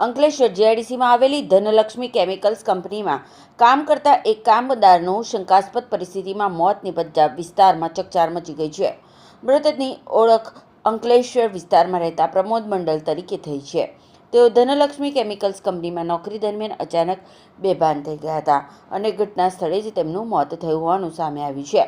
અંકલેશ્વર જીઆઈડીસીમાં આવેલી ધનલક્ષ્મી કેમિકલ્સ કંપનીમાં કામ કરતા એક કામદારનું શંકાસ્પદ પરિસ્થિતિમાં મોત નિપજતા વિસ્તારમાં ચકચાર મચી ગઈ છે. મૃતકની ઓળખ અંકલેશ્વર વિસ્તારમાં રહેતા પ્રમોદ મંડલ તરીકે થઈ છે. તેઓ ધનલક્ષ્મી કેમિકલ્સ કંપનીમાં નોકરી દરમિયાન અચાનક બેભાન થઈ ગયા હતા અને ઘટના સ્થળે જ તેમનું મોત થયું હોવાનું સામે આવ્યું છે.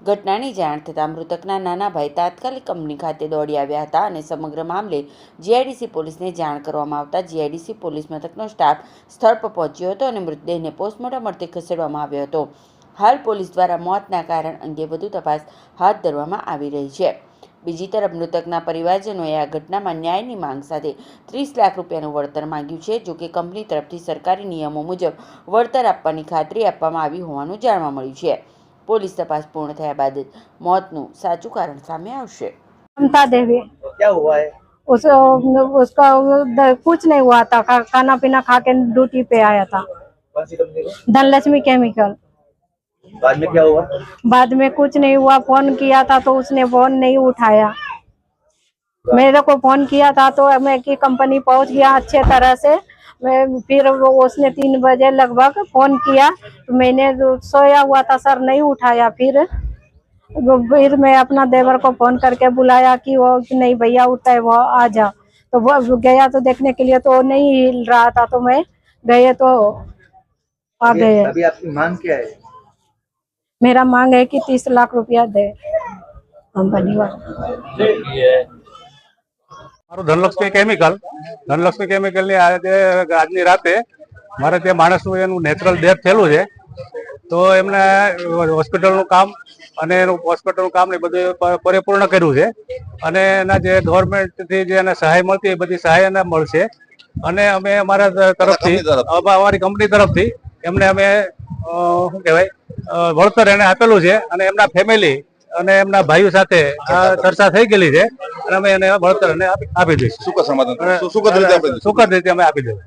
ઘટનાની જાણ થતાં મૃતકના નાના ભાઈ તાત્કાલિક કંપની ખાતે દોડી આવ્યા હતા અને સમગ્ર મામલે જીઆઈડીસી પોલીસને જાણ કરવામાં આવતા જીઆઈડીસી પોલીસ મથકનો સ્ટાફ સ્થળ પર પહોંચ્યો હતો અને મૃતદેહને પોસ્ટમોર્ટમ અર્થે ખસેડવામાં આવ્યો હતો. હાલ પોલીસ દ્વારા મોતના કારણ અંગે વધુ તપાસ હાથ ધરવામાં આવી રહી છે. બીજી તરફ મૃતકના પરિવારજનોએ આ ઘટનામાં ન્યાયની માંગ સાથે 30 લાખ રૂપિયાનું વળતર માંગ્યું છે. જોકે કંપની તરફથી સરકારી નિયમો મુજબ વળતર આપવાની ખાતરી આપવામાં આવી હોવાનું જાણવા મળ્યું છે. पुलिस तपास पूर्ण थया बाद मौतનું સાચું કારણ સામે આવશે. ममता देवी। क्या हुआ है? उसका कुछ नहीं हुआ था, खाना पीना खा के ड्यूटी पे आया था। कौन सी कंपनी में? धनलक्ष्मी केमिकल। बाद में क्या हुआ? बाद में कुछ नहीं हुआ, फोन किया था तो उसने फोन नहीं उठाया। मेरे को फोन किया था तो मैं की कंपनी पहुंच गया अच्छे तरह से। मैं फिर उसने 3 बजे लगभग फोन किया तो मैंने सोया हुआ था सर, नहीं उठाया। फिर मैं अपना देवर को फोन करके बुलाया कि वो नहीं भैया उठता है, वो आ जा। तो वो गया तो देखने के लिए तो नहीं हिल रहा था, तो मैं गए तो आ गए। अभी आपकी मांग क्या है? मेरा मांग है कि 30 लाख रुपया दे कंपनी वाले। મારું ધનલક્ષ્મી કેમિકલ ની આજની રાતે મારે ત્યાં માણસનું એનું નેચરલ ડેથ થયેલું છે. તો એમને હોસ્પિટલનું કામ અને એનું હોસ્પિટલનું કામ ને બધું પરિપૂર્ણ કર્યું છે અને એના જે ગવર્મેન્ટથી જે એને સહાય મળતી એ બધી સહાય એને મળશે. અને અમે અમારા તરફથી અમારી કંપની તરફથી એમને અમે શું કહેવાય વળતર એને આપેલું છે અને એમના ફેમિલી અને એમના ભાઈઓ સાથે આ ચર્ચા થઈ ગયેલી છે અને અમે એને વળતર આપી દઈશું. સુખદ સમાધાન સુખદ રીતે અમે આપી દઈશું.